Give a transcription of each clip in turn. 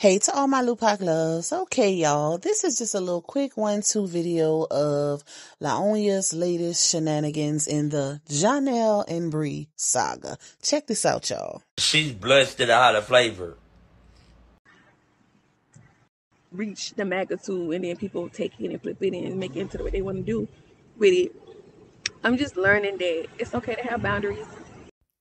Hey to all my Lupac loves. Okay, y'all, this is just a little quick 1-2 video of Laonia's latest shenanigans in the Janelle and Bree saga. Check this out, y'all. She's blessed to the hotter flavor. Reach the magnitude, and then people take it and flip it and make it into what they want to do with it. I'm just learning that it's okay to have boundaries.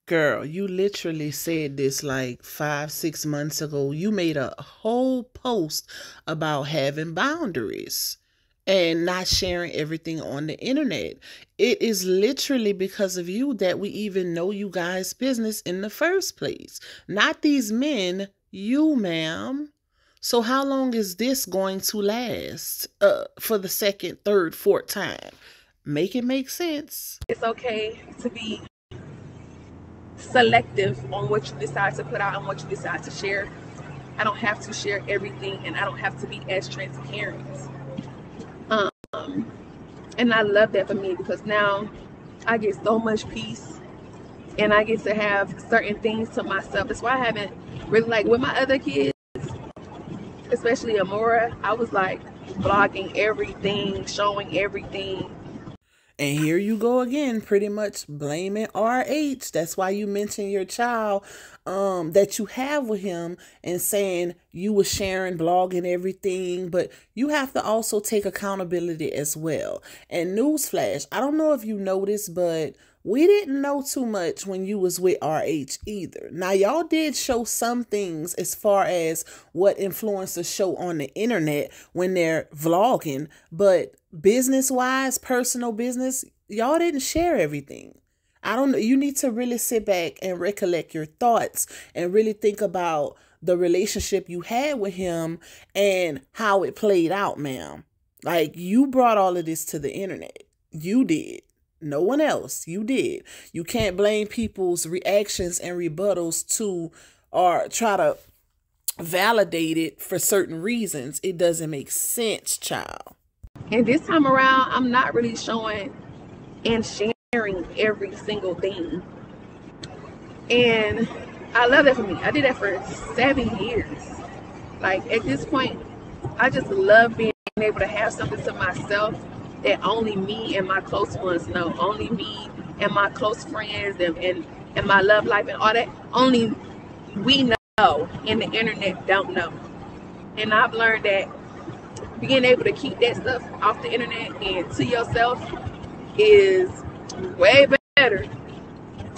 Girl, you literally said this like 5-6 months ago. You made a whole post about having boundaries and not sharing everything on the internet. It is literally because of you that we even know you guys' business in the first place. Not these men, you, ma'am. So how long is this going to last for the second, third, fourth time? Make it make sense. It's okay to be selective on what you decide to put out and what you decide to share. I don't have to share everything, and I don't have to be as transparent. And I love that for me, because now I get so much peace and I get to have certain things to myself. That's why I haven't really, like with my other kids, especially Amora, I was like vlogging everything, showing everything. And here you go again, pretty much blaming RH. That's why you mentioned your child that you have with him and saying you were sharing, blogging everything. But you have to also take accountability as well. And newsflash, I don't know if you noticed, but we didn't know too much when you was with RH either. Now, y'all did show some things as far as what influencers show on the internet when they're vlogging, but business-wise, personal business, y'all didn't share everything. I don't know. You need to really sit back and recollect your thoughts and really think about the relationship you had with him and how it played out, ma'am. Like, you brought all of this to the internet. You did. No one else. You did. You can't blame people's reactions and rebuttals to or try to validate it for certain reasons. It doesn't make sense, child. And this time around, I'm not really showing and sharing every single thing. And I love that for me. I did that for 7 years. Like, at this point, I just love being able to have something to myself that only me and my close ones know. Only me and my close friends and my love life and all that. Only we know, and the internet don't know. And I've learned that being able to keep that stuff off the internet and to yourself is way better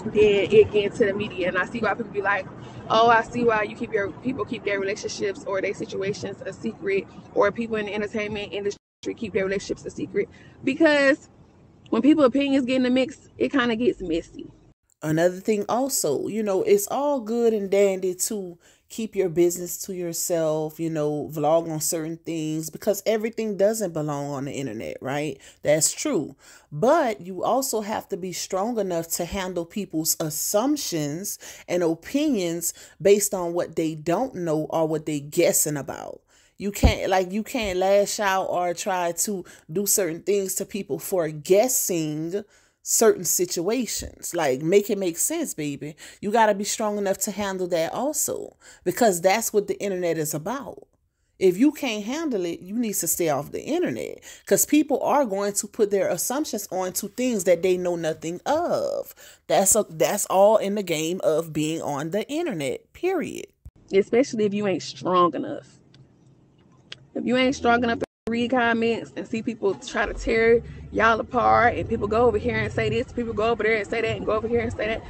than it getting to the media. And I see why people be like, oh, I see why people keep their relationships or their situations a secret, or people in the entertainment industry keep their relationships a secret, because when people's opinions get in the mix, it kind of gets messy. Another thing also, it's all good and dandy to keep your business to yourself, vlog on certain things, because everything doesn't belong on the internet, right? That's true. But you also have to be strong enough to handle people's assumptions and opinions based on what they don't know or what they guessing about. You can't lash out or try to do certain things to people for guessing certain situations. Like, make it make sense, baby. You got to be strong enough to handle that also, because that's what the internet is about. If you can't handle it, you need to stay off the internet, because people are going to put their assumptions onto things that they know nothing of. That's all in the game of being on the internet, period. Especially if you ain't strong enough. If you ain't strong enough to read comments and see people try to tear y'all apart, and people go over here and say this, people go over there and say that, and go over here and say that.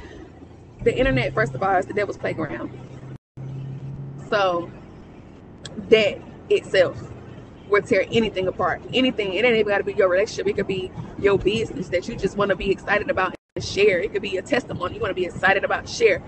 The internet, first of all, is the devil's playground. So that itself will tear anything apart. Anything. It ain't even got to be your relationship. It could be your business that you just want to be excited about and share. It could be a testimony you want to be excited about and share.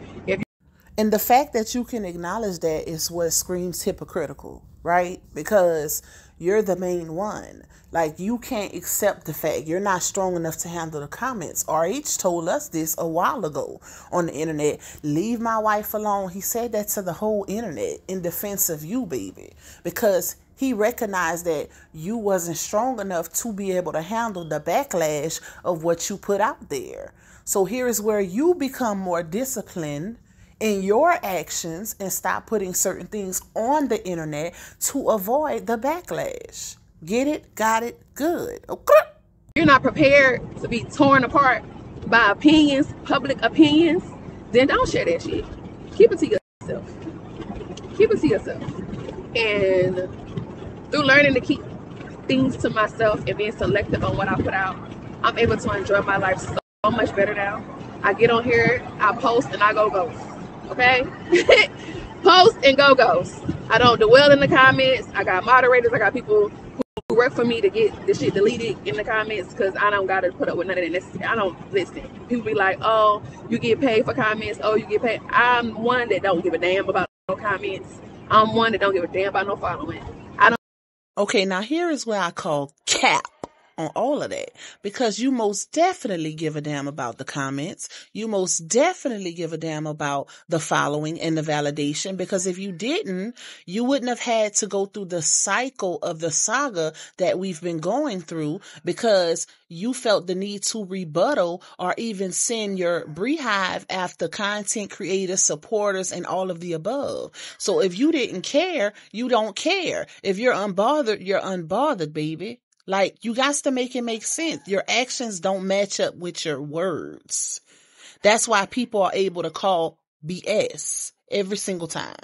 And the fact that you can acknowledge that is what screams hypocritical, right? Because you're the main one. Like, you can't accept the fact you're not strong enough to handle the comments. RH told us this a while ago on the internet. Leave my wife alone. He said that to the whole internet in defense of you, baby, because he recognized that you wasn't strong enough to be able to handle the backlash of what you put out there. So here is where you become more disciplined in your actions and stop putting certain things on the internet to avoid the backlash. Get it? Got it? Good. Okay. You're not prepared to be torn apart by opinions, public opinions, then don't share that shit. Keep it to yourself. Keep it to yourself. And through learning to keep things to myself and being selective on what I put out, I'm able to enjoy my life so much better now. I get on here, I post, and I go ghost. Okay? Post and go ghost. I don't dwell in the comments. I got moderators. I got people who work for me to get the shit deleted in the comments because I don't got to put up with none of that. I don't listen. People be like, oh, you get paid for comments. Oh, you get paid. I'm one that don't give a damn about no comments. I'm one that don't give a damn about no following. Okay, now here is where I call cap on all of that, because you most definitely give a damn about the comments. You most definitely give a damn about the following and the validation, because if you didn't, you wouldn't have had to go through the cycle of the saga that we've been going through, because you felt the need to rebuttal or even send your beehive after content creators, supporters, and all of the above. So if you didn't care, you don't care. If you're unbothered, you're unbothered, baby. Like, you got to make it make sense. Your actions don't match up with your words. That's why people are able to call BS every single time.